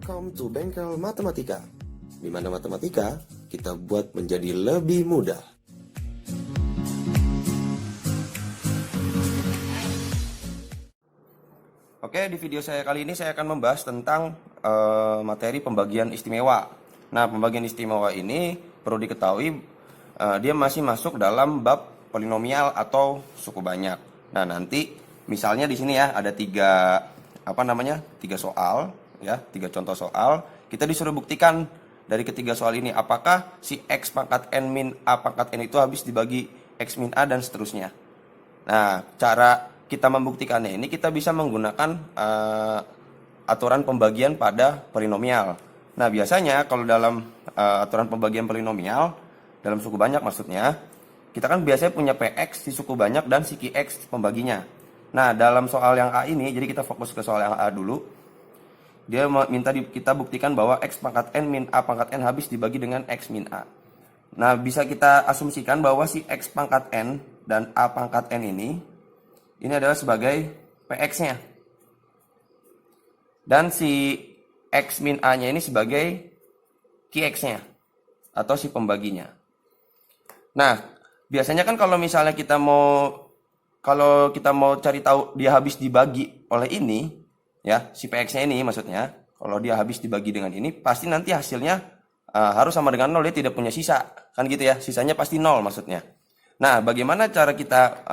Welcome to Bengkel Matematika, di mana matematika kita buat menjadi lebih mudah. Oke, di video saya kali ini saya akan membahas tentang materi pembagian istimewa. Nah, pembagian istimewa ini perlu diketahui dia masih masuk dalam bab polinomial atau suku banyak. Nah, nanti misalnya di sini ya ada tiga soal. Ya, 3 contoh soal, kita disuruh buktikan dari ketiga soal ini apakah si X pangkat N min A pangkat N itu habis dibagi X min A dan seterusnya. Nah, cara kita membuktikannya ini kita bisa menggunakan aturan pembagian pada polinomial. Nah, biasanya kalau dalam aturan pembagian polinomial dalam suku banyak maksudnya, kita kan biasanya punya PX di suku banyak dan si QX pembaginya. Nah, dalam soal yang A ini, jadi kita fokus ke soal yang A dulu. Dia minta kita buktikan bahwa X pangkat N min A pangkat N habis dibagi dengan X min A. Nah, bisa kita asumsikan bahwa si X pangkat N dan A pangkat N ini adalah sebagai PX-nya. Dan si X min A-nya ini sebagai QX-nya atau si pembaginya. Nah, biasanya kan kalau misalnya kita mau cari tahu dia habis dibagi oleh ini, ya, si PX-nya ini maksudnya, kalau dia habis dibagi dengan ini, pasti nanti hasilnya harus sama dengan 0, dia tidak punya sisa. Kan gitu ya, sisanya pasti 0 maksudnya. Nah, bagaimana cara kita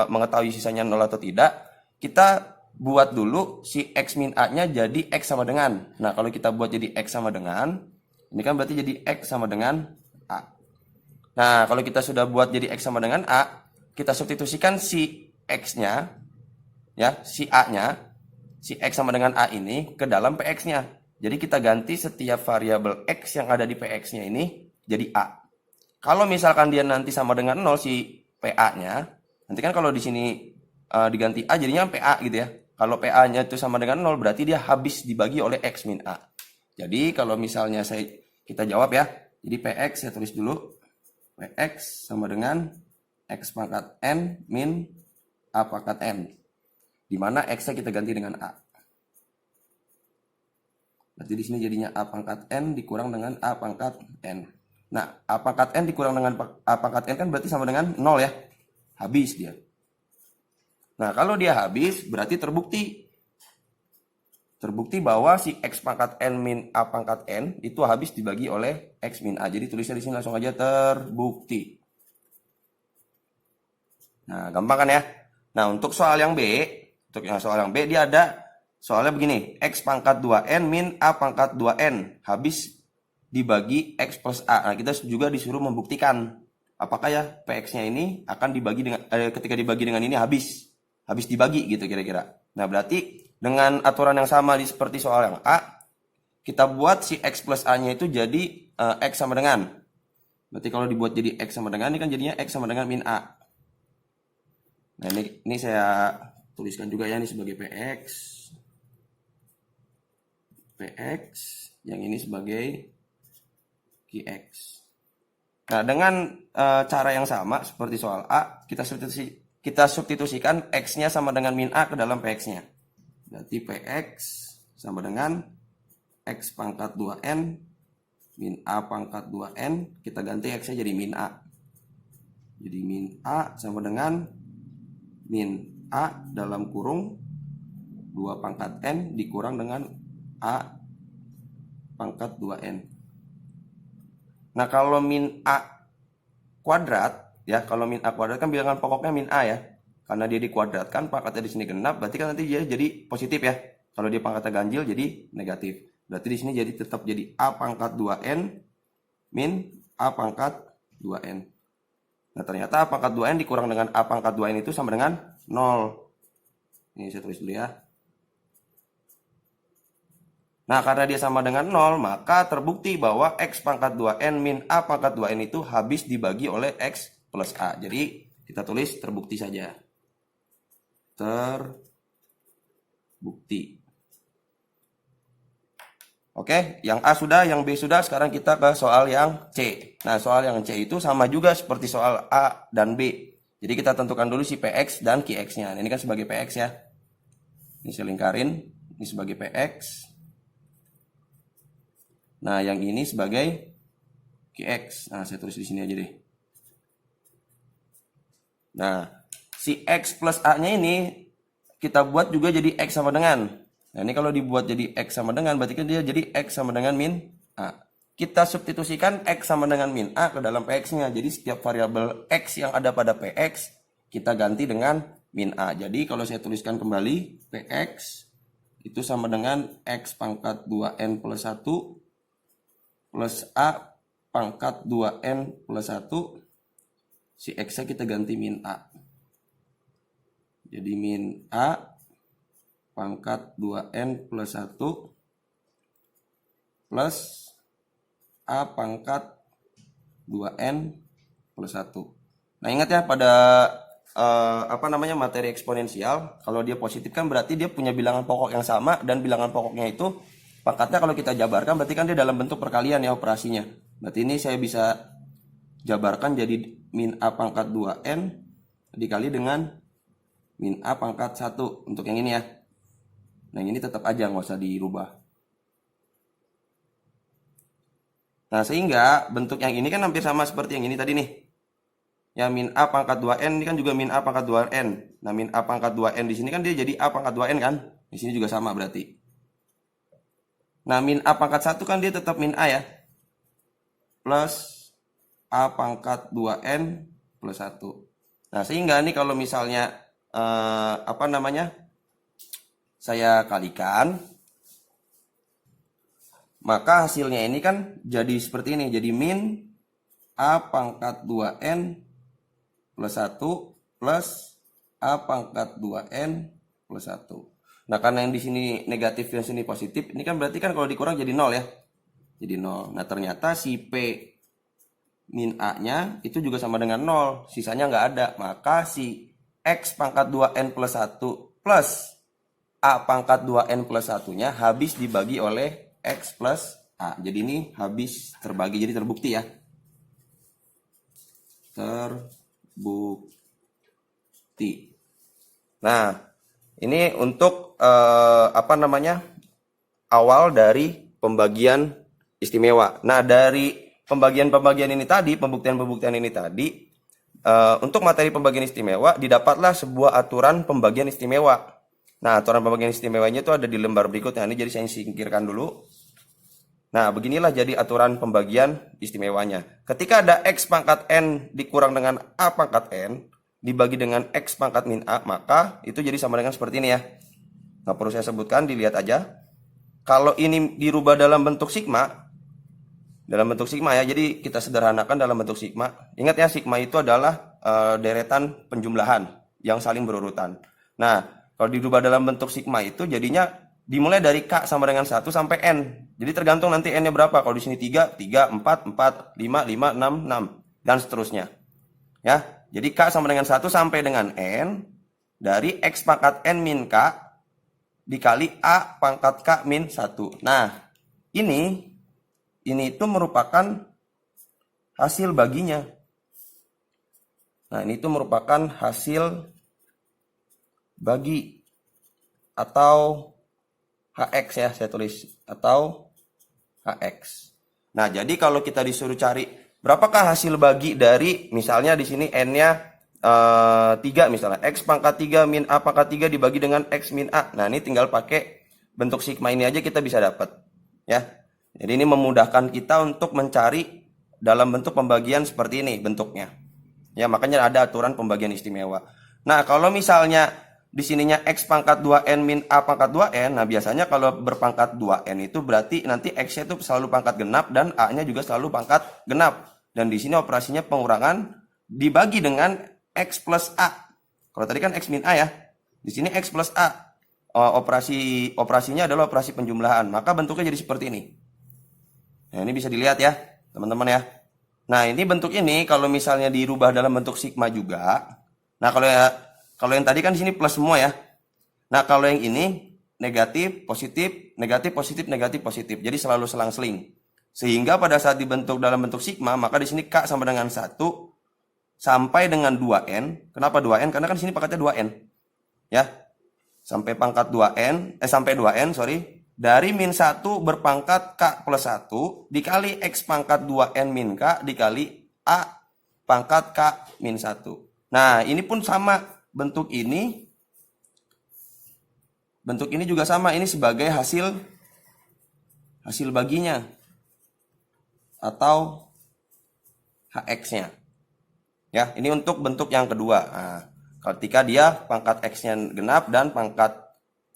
mengetahui sisanya 0 atau tidak? Kita buat dulu si X min A-nya jadi X sama dengan. Nah, kalau kita buat jadi X sama dengan, ini kan berarti jadi X sama dengan A. Nah, kalau kita sudah buat jadi X sama dengan A, kita substitusikan si X-nya, ya, si A-nya, si X sama dengan A ini ke dalam PX-nya. Jadi kita ganti setiap variabel X yang ada di PX-nya ini jadi A. Kalau misalkan dia nanti sama dengan 0 si PA-nya, nanti kan kalau di sini diganti A jadinya PA gitu ya. Kalau PA-nya itu sama dengan 0 berarti dia habis dibagi oleh X min A. Jadi kalau misalnya kita jawab ya. Jadi PX saya tulis dulu. PX sama dengan X pangkat N min A pangkat N. Di mana X-nya kita ganti dengan A. Berarti di sini jadinya A pangkat N dikurang dengan A pangkat N. Nah, A pangkat N dikurang dengan A pangkat N kan berarti sama dengan 0 ya. Habis dia. Nah, kalau dia habis berarti terbukti. Terbukti bahwa si X pangkat N min A pangkat N itu habis dibagi oleh X min A. Jadi tulisnya di sini langsung aja terbukti. Nah, gampang kan ya? Nah, untuk soal yang B, dia ada soalnya begini. X pangkat 2N min A pangkat 2N habis dibagi X plus A. Nah, kita juga disuruh membuktikan apakah ya PX-nya ini akan dibagi dengan ketika dibagi dengan ini habis dibagi gitu kira-kira. Nah, berarti dengan aturan yang sama seperti soal yang A, kita buat si X plus A-nya itu jadi X sama dengan. Berarti kalau dibuat jadi X sama dengan, ini kan jadinya X sama dengan min A. Nah, ini saya tuliskan juga ya, ini sebagai PX. PX, yang ini sebagai QX. Nah, dengan cara yang sama seperti soal A, kita substitusikan X-nya sama dengan min A ke dalam PX-nya. Berarti PX sama dengan X pangkat 2N min A pangkat 2N. Kita ganti X-nya jadi min A. Jadi min A sama dengan min A dalam kurung 2 pangkat N dikurang dengan A pangkat 2N. Nah, kalau min A kuadrat, ya, kalau min A kuadrat kan bilangan pokoknya min A ya. Karena dia dikuadratkan, pangkatnya di sini genap, berarti kan nanti dia jadi positif ya. Kalau dia pangkatnya ganjil jadi negatif. Berarti di sini jadi tetap jadi A pangkat 2N min A pangkat 2N. Nah, ternyata A pangkat 2N dikurang dengan A pangkat 2N itu sama dengan 0. Ini saya tulis dulu ya. Nah, karena dia sama dengan 0, maka terbukti bahwa X pangkat 2N min A pangkat 2N itu habis dibagi oleh X plus A. Jadi, kita tulis terbukti saja. Terbukti. Oke, yang A sudah, yang B sudah, sekarang kita ke soal yang C. Nah, soal yang C itu sama juga seperti soal A dan B. Jadi kita tentukan dulu si PX dan QX-nya. Ini kan sebagai PX ya. Ini saya lingkarin, ini sebagai PX. Nah, yang ini sebagai QX. Nah, saya tulis di sini aja deh. Nah, si X plus A-nya ini kita buat juga jadi X sama dengan. Nah, ini kalau dibuat jadi X sama dengan, berarti kan dia jadi X sama dengan min A. Kita substitusikan X sama dengan min A ke dalam PX-nya. Jadi setiap variabel X yang ada pada PX, kita ganti dengan min A. Jadi kalau saya tuliskan kembali, PX itu sama dengan X pangkat 2N plus 1 plus A pangkat 2N plus 1. Si X-nya kita ganti min A. Jadi min A pangkat 2N plus 1 plus A pangkat 2N plus 1. Nah, ingat ya pada materi eksponensial, kalau dia positif kan berarti dia punya bilangan pokok yang sama, dan bilangan pokoknya itu pangkatnya kalau kita jabarkan berarti kan dia dalam bentuk perkalian ya operasinya. Berarti ini saya bisa jabarkan jadi min A pangkat 2N dikali dengan min A pangkat 1 untuk yang ini ya. Nah, ini tetap aja nggak usah dirubah. Nah, sehingga bentuk yang ini kan hampir sama seperti yang ini tadi nih. Ya, min A pangkat 2N ini kan juga min A pangkat 2N. Nah, min A pangkat 2N di sini kan dia jadi A pangkat 2N kan. Di sini juga sama berarti. Nah, min A pangkat 1 kan dia tetap min A ya. Plus A pangkat 2N plus 1. Nah, sehingga nih kalau misalnya saya kalikan, maka hasilnya ini kan jadi seperti ini. Jadi min A pangkat 2N plus 1 plus A pangkat 2N plus 1. Nah, karena yang di sini negatif yang sini positif, ini kan berarti kan kalau dikurang jadi 0 ya. Jadi 0. Nah, ternyata si P min A-nya itu juga sama dengan 0. Sisanya nggak ada. Maka si X pangkat 2N plus 1 plus A pangkat 2N plus 1-nya habis dibagi oleh X plus A. Jadi ini habis terbagi. Jadi terbukti ya. Terbukti. Nah, ini untuk awal dari pembagian istimewa. Nah, dari pembagian-pembagian ini tadi, pembuktian-pembuktian ini tadi, untuk materi pembagian istimewa didapatlah sebuah aturan pembagian istimewa. Nah, aturan pembagian istimewanya itu ada di lembar berikutnya. Ini jadi saya singkirkan dulu. Nah, beginilah jadi aturan pembagian istimewanya. Ketika ada X pangkat N dikurang dengan A pangkat N dibagi dengan X pangkat min A, maka itu jadi sama dengan seperti ini ya. Nah, perlu saya sebutkan, dilihat aja. Kalau ini dirubah dalam bentuk sigma, ya, jadi kita sederhanakan dalam bentuk sigma. Ingat ya, sigma itu adalah deretan penjumlahan yang saling berurutan. Nah, kalau dirubah dalam bentuk sigma itu jadinya dimulai dari K sama dengan 1 sampai N. Jadi tergantung nanti N-nya berapa. Kalau di sini 3, 4, 4, 5, 5, 6, 6, dan seterusnya. Ya, jadi K sama dengan 1 sampai dengan N dari X pangkat N min K dikali A pangkat K min 1. Nah, ini itu merupakan hasil baginya. Nah, ini itu merupakan hasil bagi atau HX ya, saya tulis, atau HX. Nah, jadi kalau kita disuruh cari berapakah hasil bagi dari, misalnya di sini N-nya 3 misalnya, X pangkat 3 min A pangkat 3 dibagi dengan X min A. Nah, ini tinggal pakai bentuk sigma ini aja kita bisa dapat ya. Jadi ini memudahkan kita untuk mencari dalam bentuk pembagian seperti ini bentuknya. Ya, makanya ada aturan pembagian istimewa. Nah, kalau misalnya di sininya X pangkat 2N min A pangkat 2N, nah biasanya kalau berpangkat 2N itu berarti nanti X-nya itu selalu pangkat genap dan A-nya juga selalu pangkat genap. Dan di sini operasinya pengurangan dibagi dengan X plus A. Kalau tadi kan X min A ya. Di sini X plus A. Operasinya adalah operasi penjumlahan. Maka bentuknya jadi seperti ini. Nah, ini bisa dilihat ya, teman-teman ya. Nah, ini bentuk ini kalau misalnya dirubah dalam bentuk sigma juga. Nah, kalau yang tadi kan di sini plus semua ya. Nah, kalau yang ini negatif, positif, negatif, positif, negatif, positif. Jadi selalu selang-seling. Sehingga pada saat dibentuk dalam bentuk sigma, maka di sini K sama dengan 1 sampai dengan 2N. Kenapa 2N? Karena kan di sini pangkatnya 2N. Ya. Sampai pangkat 2N, sampai 2N, sorry. dari min 1 berpangkat K plus 1 dikali X pangkat 2N min K dikali A pangkat K min 1. Nah, ini pun sama. Bentuk ini juga sama. Ini sebagai hasil baginya atau HX-nya. Ya, ini untuk bentuk yang kedua. Nah, ketika dia pangkat X-nya genap dan pangkat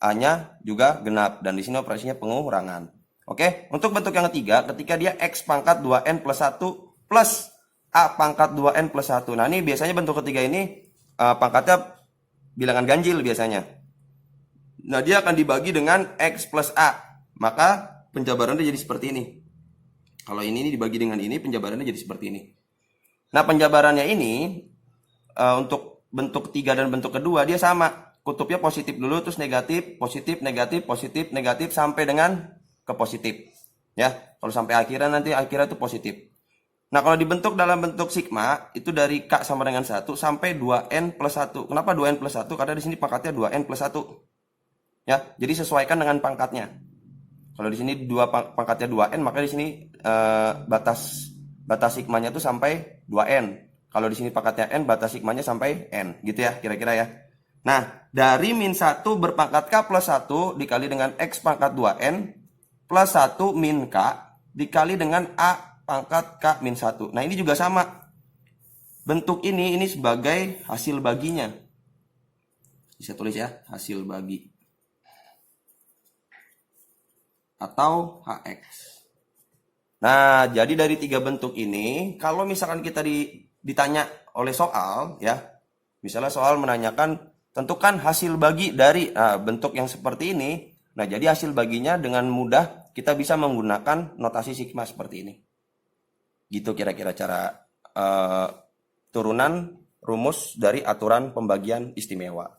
A-nya juga genap. Dan di sini operasinya pengurangan. Oke, untuk bentuk yang ketiga, ketika dia X pangkat 2N plus 1 plus A pangkat 2N plus 1. Nah, ini biasanya bentuk ketiga ini pangkatnya bilangan ganjil biasanya. Nah, dia akan dibagi dengan X plus A. Maka penjabarannya jadi seperti ini. Kalau ini dibagi dengan ini, penjabarannya jadi seperti ini. Nah, penjabarannya ini untuk bentuk ketiga dan bentuk kedua dia sama. Kutubnya positif dulu, terus negatif, positif, negatif, positif, negatif sampai dengan ke positif. Ya, kalau sampai akhirnya itu positif. Nah, kalau dibentuk dalam bentuk sigma itu dari K sama dengan 1 sampai 2N plus 1. Kenapa 2N plus 1? Karena di sini pangkatnya 2N plus 1. Ya, jadi sesuaikan dengan pangkatnya. Kalau di sini pangkatnya 2N, maka di sini batas sigmanya itu sampai 2N. Kalau di sini pangkatnya N, batas sigmanya sampai N. Gitu ya, kira-kira ya. Nah, dari min 1 berpangkat K plus 1 dikali dengan X pangkat 2N plus 1 min K dikali dengan A pangkat K min 1. Nah, ini juga sama. Bentuk ini sebagai hasil baginya. Bisa tulis ya, hasil bagi. Atau HX. Nah, jadi dari tiga bentuk ini, kalau misalkan kita ditanya oleh soal, ya, misalnya soal menanyakan, tentukan hasil bagi dari bentuk yang seperti ini. Nah, jadi hasil baginya dengan mudah kita bisa menggunakan notasi sigma seperti ini. Gitu kira-kira cara turunan rumus dari aturan pembagian istimewa.